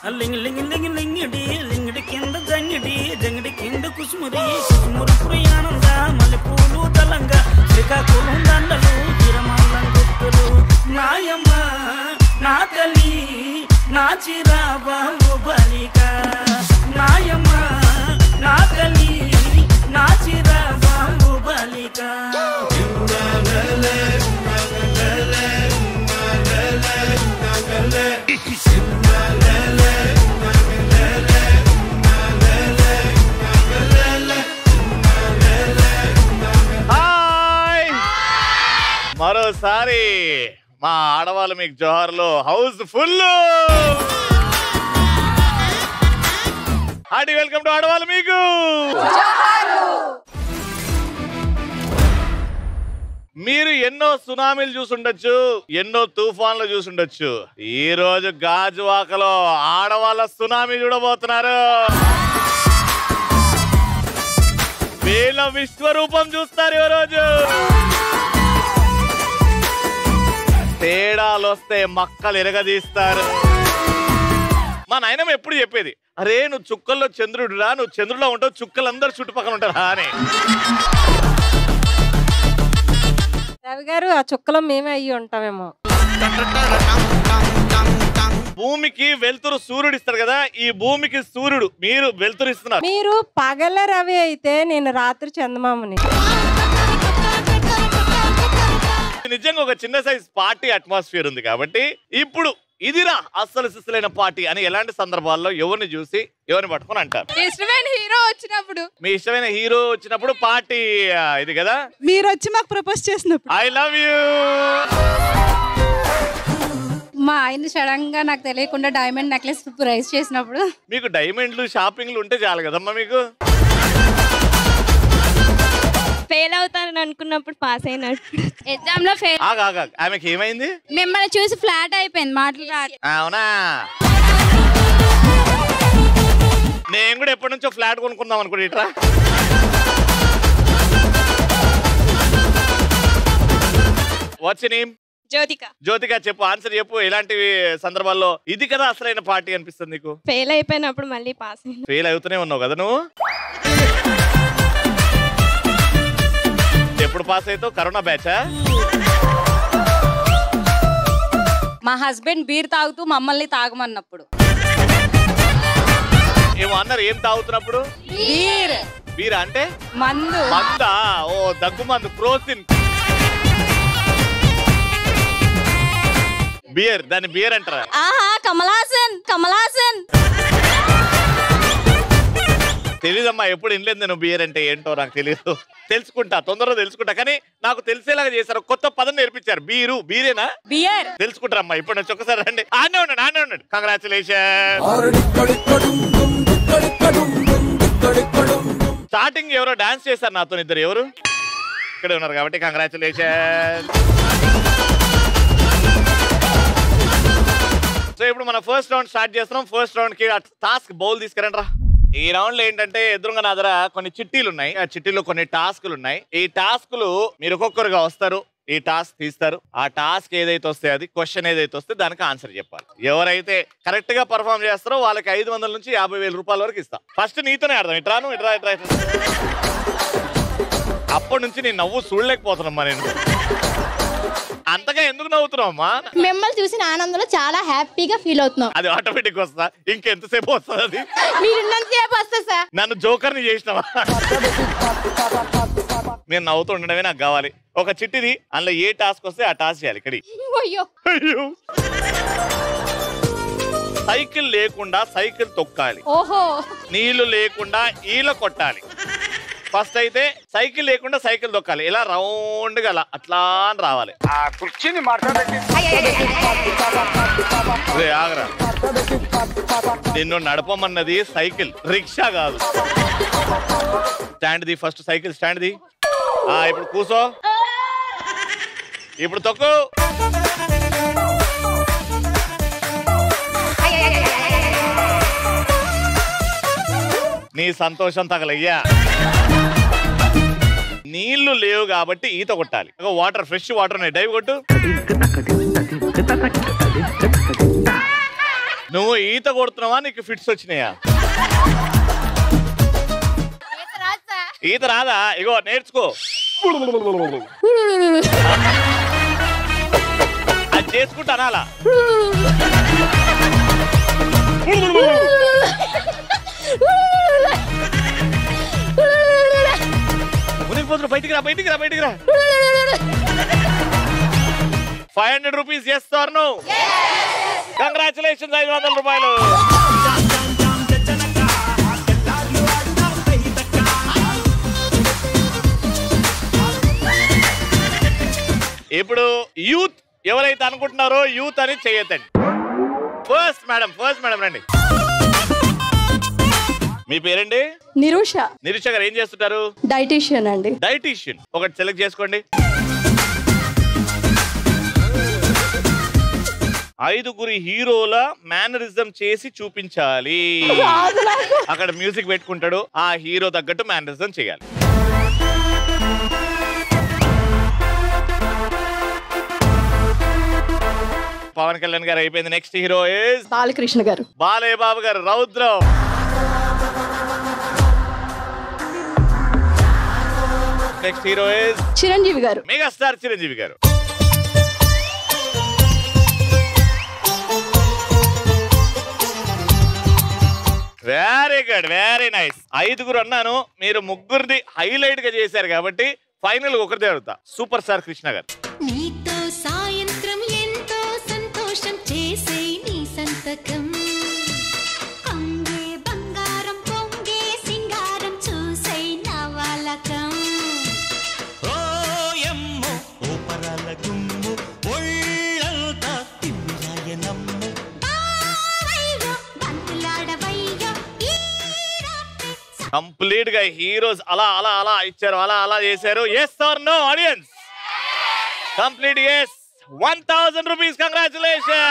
లింగి లింగి లింగి లింగిడి లింగిడి కింద జంగిడి జంగిడి కింద కుసుమురి కుసుమురు ప్రయాణంగా మల్లెపూలు తలంగా శ్రీకాకుళం దండలు తిరమల్లం గుర్తులు నాయమ్మ నా తల్లి నా చిరాబాబు బలిక నాయమ్మ నా తల్లి నా చిరాబాబు బలిక మరోసారి మా ఆడవాళ్ళు మీకు జోహార్లో house full. Hearty welcome to ఆడవాళ్ళు మీకు. మీరు ఎన్నో సునామీలు చూసుండొచ్చు, ఎన్నో తుఫాన్లు చూసుండొచ్చు. ఈ రోజు గాజువాకలో ఆడవాళ్ళ సునామీ చూడబోతున్నారు. వీళ్ళ విశ్వరూపం చూస్తారు ఈ రోజు. తేడాలు వస్తే మక్కలు ఎరగదీస్తారు. మా నాయనమ్మ ఎప్పుడు చెప్పేది, అరే నువ్వు చుక్కల్లో చంద్రుడురా, నువ్వు చంద్రుడిలో ఉంటావు, చుక్కలందరూ చుట్టుపక్కల ఉంటారా అని. రవి గారు ఆ చుక్కలో మేమే అయ్యి ఉంటామేమో. భూమికి వెలుతురు సూర్యుడు ఇస్తాడు కదా, ఈ భూమికి సూర్యుడు మీరు వెలుతురు ఇస్తున్నారు. మీరు పగల రవి అయితే నేను రాత్రి చందమామని. నిజంగా ఒక చిన్న సైజ్ పార్టీ అట్మాస్ఫియర్ ఉంది కాబట్టి ఇప్పుడు ఇదిరా అస్సలు సిస్సులైన పార్టీ అని ఎలాంటి సందర్భాల్లో ఎవరిని చూసి ఎవరిని పట్టుకొని అంటారు. ఇష్టమైన హీరో వచ్చినప్పుడు, మీ ఇష్టమైన హీరో వచ్చినప్పుడు పార్టీ ఇది కదా. మీరు వచ్చి మాకు ప్రపోజ్ చేసినప్పుడు, ఐ లవ్ యూ. మా ఆయన సడన్ గా నాకు తెలియకుండా డైమండ్ నెక్లెస్ ప్రైస్ చేసినప్పుడు. మీకు డైమండ్లు షాపింగ్లు ఉంటే చాలు కదమ్మా. మీకు ఫెయిల్ అవుతానని అనుకున్నప్పుడు పాస్ అయినట్టు. ఎగ్జామ్ లో ఫెయిల్. ఆమెకి ఏమైంది? మిమ్మల్ని చూసి ఫ్లాట్ అయిపోయింది, మాటలు రాదు. అవునా, నేను కూడా ఎప్పటి నుంచో ఫ్లాట్ కొనుక్కుందాం అనుకుంటా. ఇట్లా వాట్స్ నేమ్? జ్యోతిక. జ్యోతిక చెప్పు, ఆన్సర్ చెప్పు. ఎలాంటి సందర్భాల్లో ఇది కదా అసలైన పార్టీ అనిపిస్తుంది నీకు? ఫెయిల్ అయిపోయినప్పుడు మళ్ళీ పాస్ అయినా. ఫెయిల్ అవుతూనే ఉన్నావు కదా నువ్వు. ఎప్పుడు పాస్ అవుతావు? కరోనా బ్యాచా? మా హస్బెండ్ బీర్ తాగుతూ మమ్మల్ని తాగమన్నప్పుడు. ఏమో అన్నారు, ఏం తాగుతున్నప్పుడు? బీర్. బీర్ అంటే మందు. మందా? ఓ దగ్గు మందు, క్రోసిన్. బియర్, దాన్ని బియర్ అంటారా? ఆహా, కమలాసన్. కమలాసన్ తెలీదమ్మా, ఎప్పుడు వినలేదు నేను బియర్ అంటే ఏంటో. నాకు తెలీదు, తెలుసుకుంటా, తొందరగా తెలుసుకుంటా. కానీ నాకు తెలిసేలాగా చేశారు, కొత్త పదం నేర్పించారు. బీరు, బీరేనా? బియర్. తెలుసుకుంటారమ్మా ఇప్పుడు నుంచి. ఒకసారి రండి. ఆనే ఉన్నాడు. కంగ్రాచులేషన్. స్టార్టింగ్ ఎవరో డాన్స్ చేశారు నాతో, ఇద్దరు. ఎవరు? ఇక్కడే ఉన్నారు కాబట్టి కంగ్రాచులేషన్. సో ఇప్పుడు మన ఫస్ట్ రౌండ్ స్టార్ట్ చేస్తున్నాం. ఫస్ట్ రౌండ్ కి టాస్క్ బౌల్ తీసుకురండి రా. ఈ రౌండ్ లో ఏంటంటే ఎదురుగా నా దగ్గర కొన్ని చిట్టీలు ఉన్నాయి. ఆ చిట్టీలో కొన్ని టాస్కులు ఉన్నాయి. ఈ టాస్కులు మీరు ఒక్కొక్కరుగా వస్తారు, ఈ టాస్క్ తీస్తారు. ఆ టాస్క్ ఏదైతే వస్తే, అది క్వశ్చన్ ఏదైతే వస్తే దానికి ఆన్సర్ చెప్పాలి. ఎవరైతే కరెక్ట్ గా పర్ఫామ్ చేస్తారో వాళ్ళకి 500 నుంచి 50,000 రూపాయల వరకు ఇస్తాం. ఫస్ట్ నీతోనే ఆడదాం. ఇట్రాను, ఇట్రా. అప్పటి నుంచి నేను నవ్వు చూడలేకపోతున్నామ్మా. నేను అంతగా ఎందుకు నవ్వుతున్నావు అమ్మా? మిమ్మల్ని చూసిన ఆనందంలో చాలా హ్యాపీగా ఫీల్ అవుతున్నాం. అది ఆటోమేటిక్ వస్తా, ఇంకెంతసేపు వస్తుంది అది? మీరున్నంతసేపు వస్తా సార్. నన్ను జోకర్ని చేసినావా? మీరు నవ్వుతూ ఉండడమే నాకు కావాలి. ఒక చిట్టిది, అందులో ఏ టాస్క్ వస్తే ఆ టాస్క్ చేయాలి. ఇక్కడ అయ్యో, సైకిల్ లేకుండా సైకిల్ తొక్కాలి. ఓహో. నీళ్లు లేకుండా ఈల కొట్టాలి. ఫస్ట్ అయితే సైకిల్ లేకుండా సైకిల్ తొక్కాలి. ఇలా రౌండ్ గా అట్లా అని రావాలి. ఆగరా, నిన్ను నడపమన్నది సైకిల్, రిక్షా కాదు. Stand the, first cycle stand the. ఇప్పుడు కూసో, ఇప్పుడు తొక్కు. నీ సంతోషం తగలయ్యా. నీళ్లు లేవు కాబట్టి ఈత కొట్టాలి. వాటర్, ఫ్రెష్ వాటర్ ఉన్నాయి, డైవ్ కొట్టు. నువ్వు ఈత కొడుతున్నావా, నీకు ఫిట్స్ వచ్చినాయా? ఈత రాదా? ఇగో నేర్చుకో. అది చేసుకుంటానా అలా? ఉనికిపోతున్నా, బయటికి రా, బయటికి రా, బయటికి రా. 500 రూపీస్ చేస్తారు నువ్వు. కంగ్రాచులేషన్స్, 500 రూపాయలు. ఇప్పుడు యూత్ ఎవరైతే అనుకుంటున్నారో యూత్ అని చేయొద్దండి. ఫస్ట్ మేడం రండి. మీ పేరండి? నిరూష. నిరూష గారు ఏం చేస్తుంటారు? డైటీషియన్ అండి. డైటీషియన్. ఒకటి సెలెక్ట్ చేసుకోండి. 5 హీరోల మేనరిజం చేసి చూపించాలి. అక్కడ మ్యూజిక్ పెట్టుకుంటాడు, ఆ హీరో తగ్గట్టు మేనరిజం చేయాలి. పవన్ కళ్యాణ్ గారు అయిపోయింది. నెక్స్ట్ హీరో ఇస్ బాలకృష్ణ గారు. బాలయ్య బాబు గారు, రౌద్రం. నెక్స్ట్ హీరో ఇస్ చిరంజీవి గారు. మెగాస్టార్ చిరంజీవి గారు. Very good, very nice. 5 అన్నాను, మీరు 3 హైలైట్ గా చేశారు కాబట్టి ఫైనల్ ఒకరిదే అడుగుతా. సూపర్ స్టార్ కృష్ణ గారు. నీతో సాయంత్రం ఎంతో సంతోషం చేసే నీ సంతకం, అంగే బంగారం పొంగే సింగారం చూసే నవలకం. ఓయమ్మో ఓపరాల గుమ్ము ఒళ్ళంతా తిమ్మిరాయనమ్ము, బావయ్యో బంతులాడవయ్యో ఈ రాత్రి. కంప్లీట్ గా హీరోస్ అలా అలా అలా ఇచ్చారు, అలా అలా చేశారు. Yes or no audience? Complete yes. 1000 rupees. Congratulation.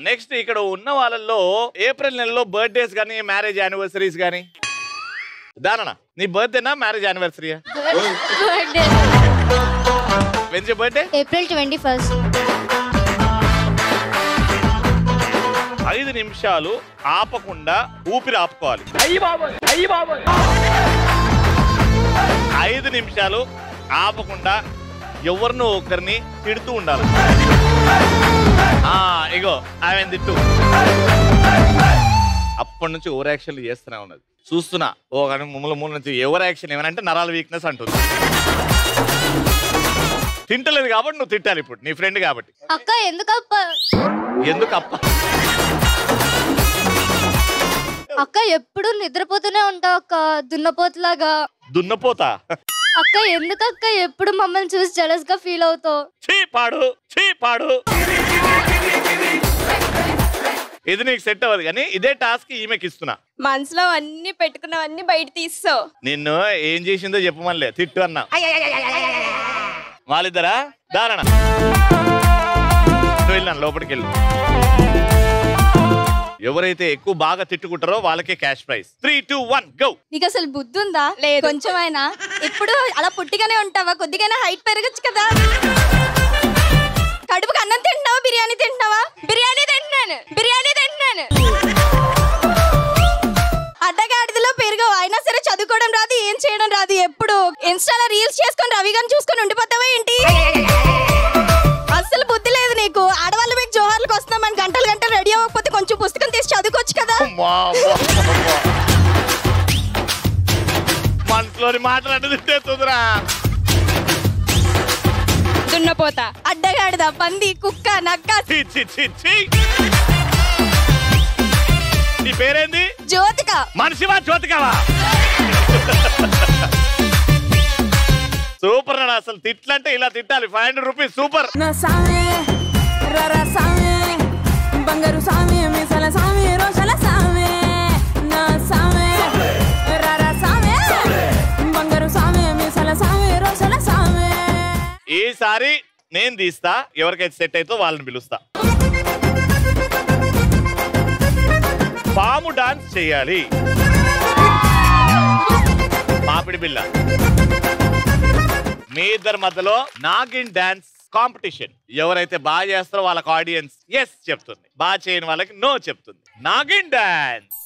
Next ఇక్కడ ఉన్న వాళ్ళల్లో ఏప్రిల్ నెలలో బర్త్డేస్ కానీ మ్యారేజ్ యానివర్సరీస్ కానీ. దానన్నా, నీ బర్త్డేనా మ్యారేజ్ యానివర్సరీయా? When's your birthday? April 21st. 5 నిమిషాలు ఆపకుండా ఊపిరి ఆపుకోవాలి. 5 నిమిషాలు ఆపకుండా ఎవరినో ఒకరిని తిడుతూ ఉండాలి. ఇగో ఆమె తిట్టు. అప్పటి నుంచి ఓవర్ యాక్షన్లు చేస్తూనే ఉన్నది. చూస్తున్నా ఓ మూల నుంచి ఓవర్ యాక్షన్ ఏమనంటే నరాల వీక్నెస్ అంటుంది. తింటలేదు కాబట్టి నువ్వు తిట్టాలి ఇప్పుడు, నీ ఫ్రెండ్ కాబట్టి. అక్క ఎందుకప్ప అక్క ఎప్పుడు నిద్రపోతూనే ఉంటావు అక్క, దున్నపోతులాగా. దున్నపోతా? అక్క ఎందుకక్క ఎప్పుడు మమ్మల్ని చూసి జెలస్ గా ఫీల్ అవుతావు? పాడు. ఇది నీకు సెట్ అవ్వదు కానీ ఇదే టాస్క్ ఈమెకి ఇస్తున్నా. మనసులో అన్ని పెట్టుకున్నవన్నీ బయట తీస్తావు. నిన్ను ఏం చేసిందో చెప్పమనిలే, తిట్టు అన్నా. వాళ్ళిద్దరా? దారణ వెళ్ళాను, లోపలికి వెళ్ళు. ఎవరైతే ఎక్కువ బాగా తిట్టుకుంటారో వాళ్ళకే క్యాష్ ప్రైజ్. 3, 2, 1 గో. నీకు అసలు బుద్ధి ఉందా? లేదు. కొంచెమైనా. ఎప్పుడు అలా పుట్టిగానే ఉంటావా? కొద్దిగానే హైట్ పెరగచ్చు కదా. కడుపుకి అన్నం తింటున్నావా, బిర్యానీ తింటున్నావా? బిర్యానీ తింటున్నాను. అడ్డగాడిదలో పెరుగవు, అయినా సరే చదువుకోవడం రాదు, ఏం చేయడం రాదు. ఎప్పుడు ఇన్స్టాలో రీల్స్ చేసుకొని రవి గారిని చూసుకొని ఉండిపోతావా ఏంటి? అసలు బుద్ధి లేదు నీకు. ఆడవాళ్ళు మీకు జోహార్లకు వస్తున్నామని గంటలు రెడీ అవ్వకపోతే కొంచెం పుస్తకం తీసి చదువుకోవచ్చు కదా. మనసులోని మాట్లాడి తిట్టేస్తుందిరా. దున్నపోతా, అడ్డగాడిద, పంది, కుక్క, నక్క. నీ పేరేంది? జ్యోతిక. మనిషివా జ్యోతికవా? సూపర్ నాడు. అసలు తిట్లంటే ఇలా తిట్టాలి. 500 రూపీస్. సూపర్. బంగారు సామి మిసల సామి రోషల సామి నా సామి రర సామి బంగారు సామి మిసల సామి రోషల సామి. ఈసారి నేను తీస్తా, ఎవరికైతే సెట్ అయితే వాళ్ళని పిలుస్తా. పాము డాన్స్ చేయాలి. మాపిడి బిల్ల. మీ ఇద్దరి మధ్యలో నాగిన్ డాన్స్ కాంపిటీషన్. ఎవరైతే బాగా చేస్తారో వాళ్ళకి ఆడియన్స్ ఎస్ చెప్తుంది, బాగా చేయని వాళ్ళకి నో చెప్తుంది. నాగిన్ డాన్స్.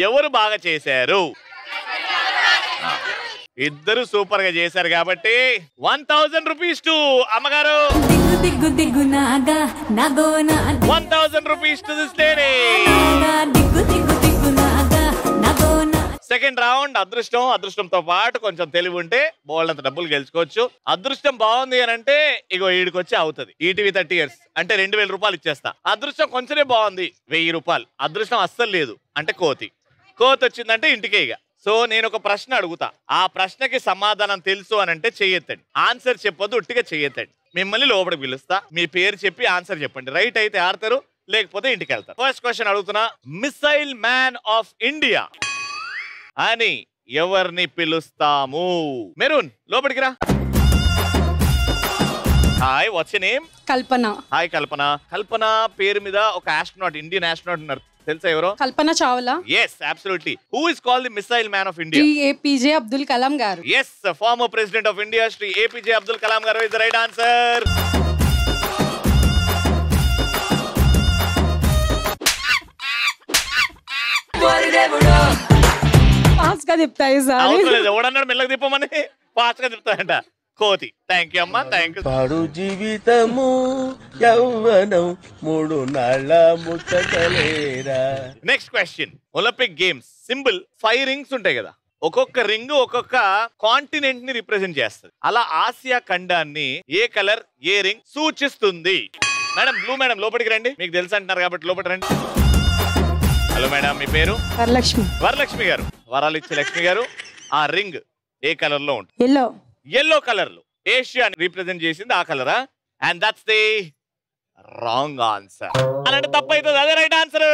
ఎవరు బాగా చేశారు? ఇద్దరు సూపర్ గా చేశారు కాబట్టి 1000 రూపీస్ టు అమ్మగారు, 1000 rupees to this lady. Second round అదృష్టం, అదృష్టంతో పాటు కొంచెం తెలివి ఉంటే బోల్డ్ అంత డబ్బులు గెలుచుకోవచ్చు. అదృష్టం బాగుంది అని అంటే ఇగో ఈడికొచ్చి అవుతుంది. ఈటీవీ 30 years అంటే 2000 రూపాయలు ఇచ్చేస్తా. అదృష్టం కొంచెమే బాగుంది 1000 రూపాయలు. అదృష్టం అస్సలు లేదు అంటే కోతి వచ్చిందంటే ఇంటికే. ఇక సో నేను ఒక ప్రశ్న అడుగుతా, ఆ ప్రశ్నకి సమాధానం తెలుసు అని అంటే చెయ్యొద్దండి, ఆన్సర్ చెప్పొద్దు, ఉట్టిగా చెయ్యొద్దండి. మిమ్మల్ని లోపలికి పిలుస్తా, మీ పేరు చెప్పి ఆన్సర్ చెప్పండి. రైట్ అయితే ఆడతారు, లేకపోతే ఇంటికి వెళ్తారు. ఫస్ట్ క్వశ్చన్ అడుగుతున్నా, మిసైల్ మ్యాన్ ఆఫ్ ఇండియా అని ఎవరిని పిలుస్తాము? మెరూన్ లోపలికి రా. Hi, what's your name? Kalpana. Hi Kalpana. Kalpana పేరు మీద ఒక ఆస్ట్రోనాట్, ఇండియన్ ఆస్ట్రోనాట్ ఉన్నారు, తెలుసా ఎవరో? Kalpana Chawla. Yes, absolutely. Who is called the missile man of India? Shri APJ Abdul Kalam garu. Yes, the former president of India, Shri APJ Abdul Kalam garu is the right answer. Fast గా చెప్తాయి sir. అవసరం ఎవడన్నాడు మెల్లగా తిప్పమని? Fast గా చెప్తాయంట కోతి. Thank you అమ్మా, thank you. పాడు జీవితము యవ్వనం 3 నాళ్ళ ముచ్చటలేరా. Next question, Olympic games symbol 5 rings ఉంటాయి కదా, ఒక్కొక్క రింగ్ ఒక్కొక్క కాంటినెంట్ ని రిప్రజెంట్ చేస్తుంది. అలా ఆసియా ఖండాన్ని ఏ కలర్, ఏ రింగ్ సూచిస్తుంది? మేడం బ్లూ మేడం లోపలికి రండి, మీకు తెలుసు అంటున్నారు కాబట్టి లోపలికి రండి. హలో మేడం, మీ పేరు? వరలక్ష్మి. వరలక్ష్మి గారు, వరాలు ఇచ్చే లక్ష్మి గారు. ఆ రింగ్ ఏ కలర్ లో ఉంటుంది? ఎల్లో. ఎల్లో కలర్ లో ఏషియాని రిప్రజెంట్ చేసింది ఆ కలరా? And that's the wrong answer. అలాంటి తప్పు అవుతుంది, అదే రైట్ ఆన్సర్.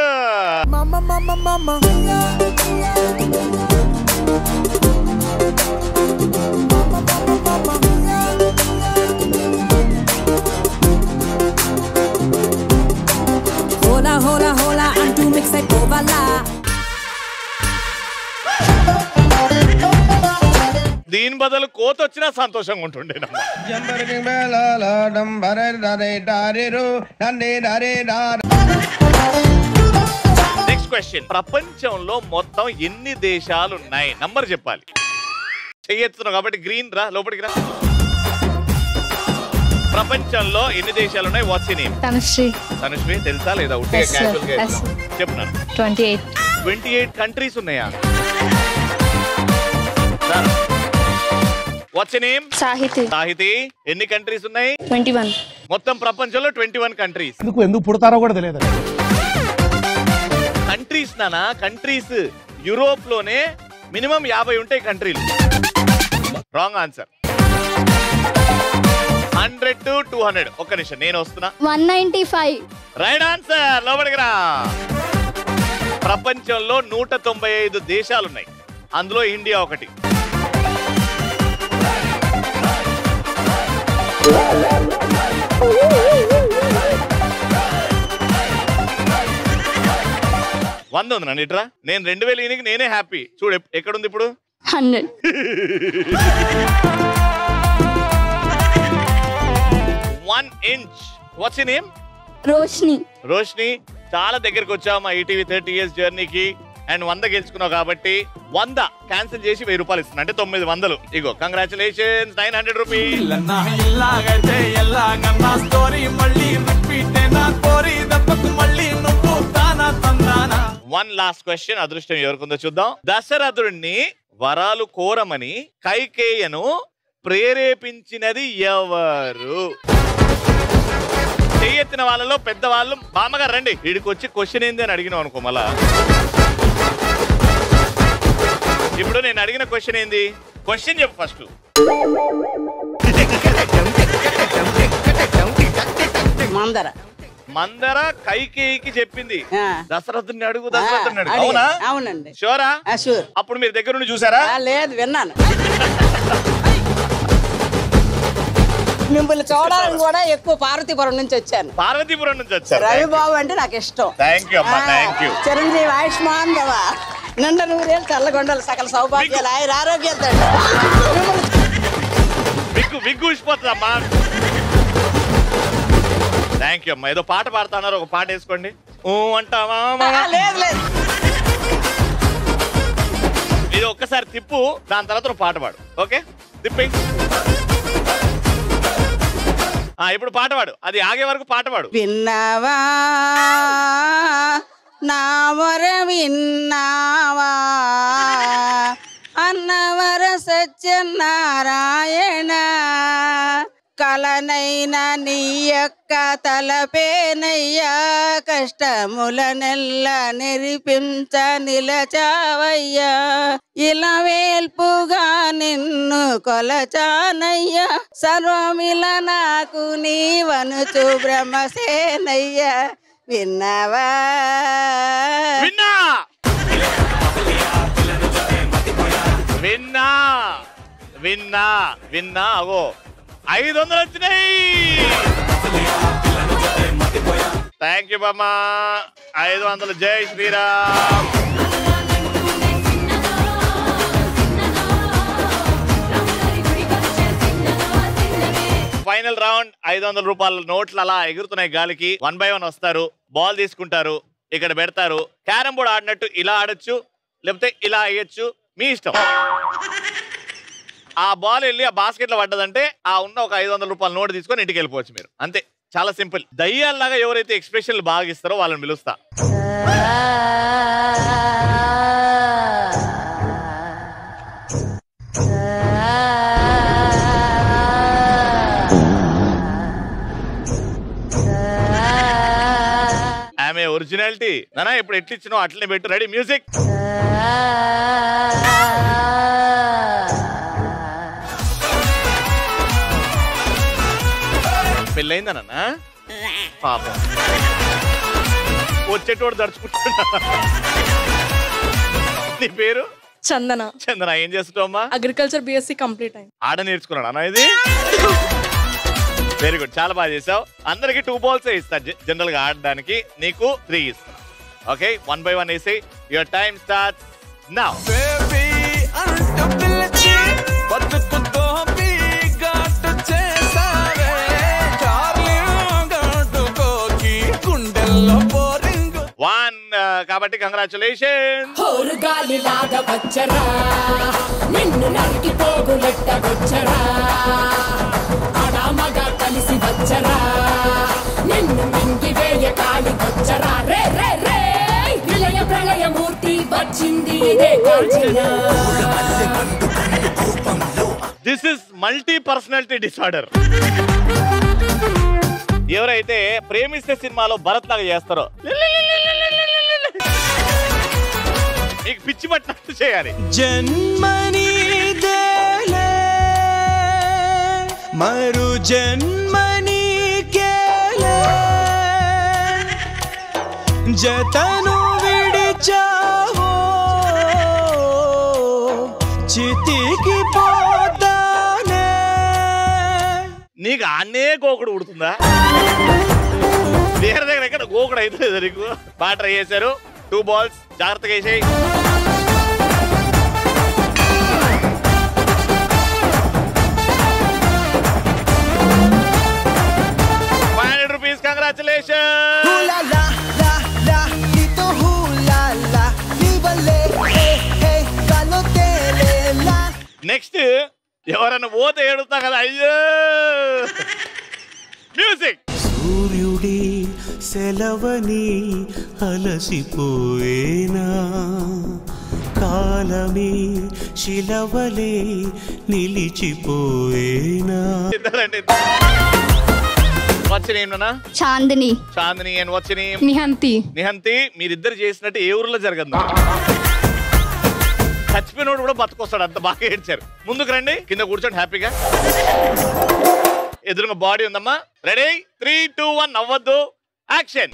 హోలా హోలా హోలా అంటూ మిక్స్ అయిపోవాలా. దీని బదులు కోత వచ్చినా సంతోషంగా ఉంటుండే. నెక్స్ట్ క్వశ్చన్, ప్రపంచంలో మొత్తం ఎన్ని దేశాలు ఉన్నాయి? నంబర్ చెప్పాలి. చెయ్యెత్తున్నావు కాబట్టి గ్రీన్ రా, లోపలికి రా. ప్రపంచంలో ఎన్ని దేశాలు ఉన్నాయి? What's your name? Tanushree. Tanushree తెలుసా లేదా? చెప్తున్నాను. 28 కంట్రీస్ ఉన్నాయా? What's your name? Sahiti. Sahiti, ఎన్ని కంట్రీస్ ఉన్నాయి? 21. మొత్తం ప్రపంచంలో 21 కంట్రీస్. ఎందుకు పుడతారో కూడా తెలియదు. కంట్రీస్ నానా, కంట్రీస్. యూరోప్ లోనే మినిమం 50 ఉంటాయి కంట్రీలు. Wrong answer. 100 to 200. ఒక్క నిమిషం నేను వస్తున్నా. 195. Right answer. లోపలికి రా. ప్రపంచంలో 195 దేశాలున్నాయి, అందులో ఇండియా ఒకటి. వంద ఉంది నన్ను ఇట్రా. నేను 2000 నేనే హ్యాపీ. చూడు ఎక్కడుంది ఇప్పుడు? 100. 1 inch. Watts your name? Roshni. Roshni, చాలా దగ్గరకు వచ్చావు మా ఈటీవీ 30 years జర్నీకి. అండ్ 100 గెలుచుకున్నావు కాబట్టి 100 క్యాన్సిల్ చేసి 1000 రూపాయలు ఇస్తున్నా, అంటే 900. ఇగో కంగ్రాచులేషన్స్, 900 రూపీస్. 1 లాస్ట్ క్వశ్చన్, అదృష్టం ఎవరికుందో చూద్దాం. దశరథుడిని వరాలు కోరమని కైకేయను ప్రేరేపించినది ఎవరు? చెయ్యెత్తిన వాళ్ళలో పెద్దవాళ్ళు. బామ్మగారు రండి, వీడికి వచ్చి క్వశ్చన్ ఏంది అని అడిగినావు అనుకో మళ్ళా. నేను అడిగిన క్వశ్చన్ ఏంది? క్వశ్చన్ చెప్పు ఫస్ట్. మందర కైకేయికి చెప్పింది దశరథుని అడుగు, దశరథుని అడుగు. అవునా? అవునండి. షూరా? షూర్. అప్పుడు మీరు దగ్గర నుండి చూసారా? లేదు, విన్నాను. మిమ్మల్ని చూడాలని కూడా ఎక్కువ పార్వతీపురం నుంచి వచ్చాను. పార్వతీపురం నుంచి వచ్చారు. రవిబాబు అంటే నాకు ఇష్టం. థ్యాంక్ యూ అమ్మా, థ్యాంక్ యూ. చిరంజీవి ఆయుష్మాన్ భవ, నిండా నూరేళ్ళు, చల్లగొండలు, సకల సౌభాగ్యాలు, ఆయన ఆరోగ్యాలతో. విగ్గు ఇచ్చిపోతుందమ్మా. థ్యాంక్ యూ అమ్మా. ఏదో పాట పాడుతున్నారు, ఒక పాట వేసుకోండి. అంటావా? లేదు లేదు, ఇది ఒక్కసారి తిప్పు, దాని తర్వాత పాట పాడు. ఓకే, తిప్పి. ఇప్పుడు పాట పాడు, అది ఆగే వరకు పాట పాడు. విన్నావా నా మొర, విన్నావా అన్నవర సత్యనారాయణ, కలనైనా నీ యొక్క తలపేనయ్యా, కష్టముల నెల్ల నెరిపించ నిలచావయ్యా, ఇలా వేల్పుగా నిన్ను కొలచానయ్యా, సర్వమిల నాకు నీవనుచు బ్రహ్మసేనయ్యా. విన్నావా? విన్నా విన్నా విన్నా విన్నా. అగో 500 వచ్చినాయి. థ్యాంక్ యూ బామ్మా. 500. జై శ్రీరామ్. Final round. 500 రూపాయల నోట్లు అలా ఎగురుతున్నాయి గాలికి. 1 by 1 వస్తారు, బాల్ తీసుకుంటారు, ఇక్కడ పెడతారు. క్యారం బోర్డ్ ఆడినట్టు ఇలా ఆడొచ్చు, లేకపోతే ఇలా వేయచ్చు, మీ ఇష్టం. ఆ బాల్ వెళ్ళి ఆ బాస్కెట్ లో పడ్డదంటే ఆ ఉన్న ఒక 500 రూపాయల నోట్ తీసుకొని ఇంటికి వెళ్ళిపోవచ్చు మీరు. అంతే, చాలా సింపుల్. దయ్యాల్లాగా ఎవరైతే ఎక్స్ప్రెషన్లు బాగా ఇస్తారో వాళ్ళని పిలుస్తా. ఆమె ఒరిజినాలిటీ నానా. ఇప్పుడు ఎట్లిచ్చినో అట్లనే పెట్టు. Ready, music. పెళ్ళయిందన్నా పాపం, వచ్చేటోడు దడుచుకుంటున్నా. నీ పేరు? చందన. చందన, ఏం చేస్తావమ్మా? అగ్రికల్చర్ BSc కంప్లీట్ అయింది. ఆడ నేర్చుకున్నాడు అన్న ఇది. వెరీ గుడ్, చాలా బాగా చేసావు. అందరికి 2 balls ఇస్తా జనరల్ గా ఆడడానికి, నీకు 3 ఇస్తా. ఓకే, 1 by 1 వేసి. Your time starts now. కాబట్టి congratulation. This is multi personality disorder. ఎవరైతే ప్రేమిస్తే సినిమాలో భరత్ లాగా చేస్తారో మీకు పిచ్చి పట్టినట్టు చేయాలి. జన్మని దేలే మరు జన్మని కేలే, జతను విడిచావో చితికి పోతానే. నీకు అన్నే గోకుడు ఉడుతుందా? వేరే దగ్గర ఎక్కడ గోకుడు అయితే నీకు. బాగా ట్రై చేశారు. 2 balls, జాగ్రత్తగా వేసేయి. ₹500. కంగ్రాచులేషన్. నెక్స్ట్ ఎవరన్నా పోతే ఏడుతా కదా. అయ్యో, మ్యూజిక్. సూర్యుడి సెలవని అలసిపోయేనా, కాలమే శిలవలే నిలిచిపోయేనా. వాట్స్ యువర్ నేమ్ నాన్న? Chandini. Chandini. And what's your name? Nihanthi. Nihanthi. మీరిద్దరు చేసినట్టు ఏ ఊర్లో జరగదు. చచ్చిపోయినోడు కూడా బతుకొస్తాడు, అంత బాగా ఏడ్చారు. ముందుకు రండి, కింద కూర్చోండి హ్యాపీగా. ఎదురుగా బాడీ ఉందమ్మా. Ready 3, 2, 1 నవ్వద్దు, action.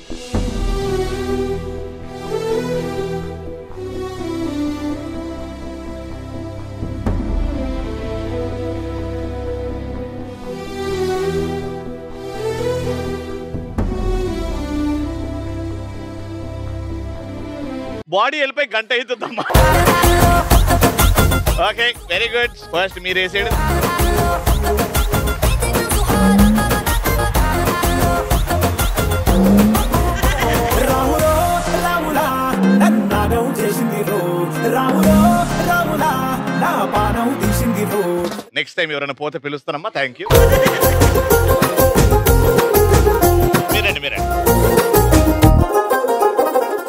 బాడీ వెళ్ళిపోయి గంట అవుతుందమ్మా. Okay very good. ఫస్ట్ మీరు వేసేడు. నెక్స్ట్ టైం ఎవరైనా పోతే పిలుస్తానమ్మా. Thank you. మీరండి.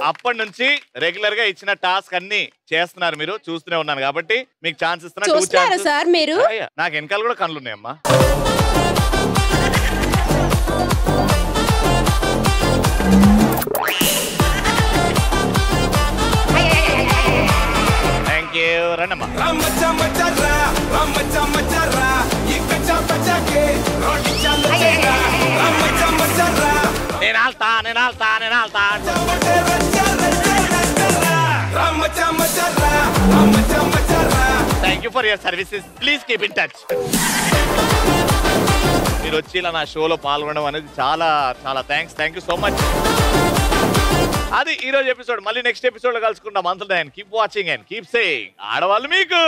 అప్పటి నుంచి రెగ్యులర్ గా ఇచ్చిన టాస్క్ అన్ని చేస్తున్నారు, మీరు చూస్తూనే ఉన్నాను కాబట్టి మీకు ఛాన్స్ ఇస్తున్నా. సార్ మీరు నాకు వెనకాల కూడా కళ్ళు ఉన్నాయమ్మా. Thank you. రండమ్మా. నేను ఆల్తా. Thank you for your services. Please keep in touch. మీరు వచ్చి ఇలా నా షోలో పాల్గొనడం అనేది చాలా చాలా thanks. Thank you so much. అది ఈ రోజు ఎపిసోడ్. మళ్ళీ నెక్స్ట్ ఎపిసోడ్ లో కలుసుకుంటాం. అంతలో keep watching and keep saying ఆడవాళ్ళు మీకు.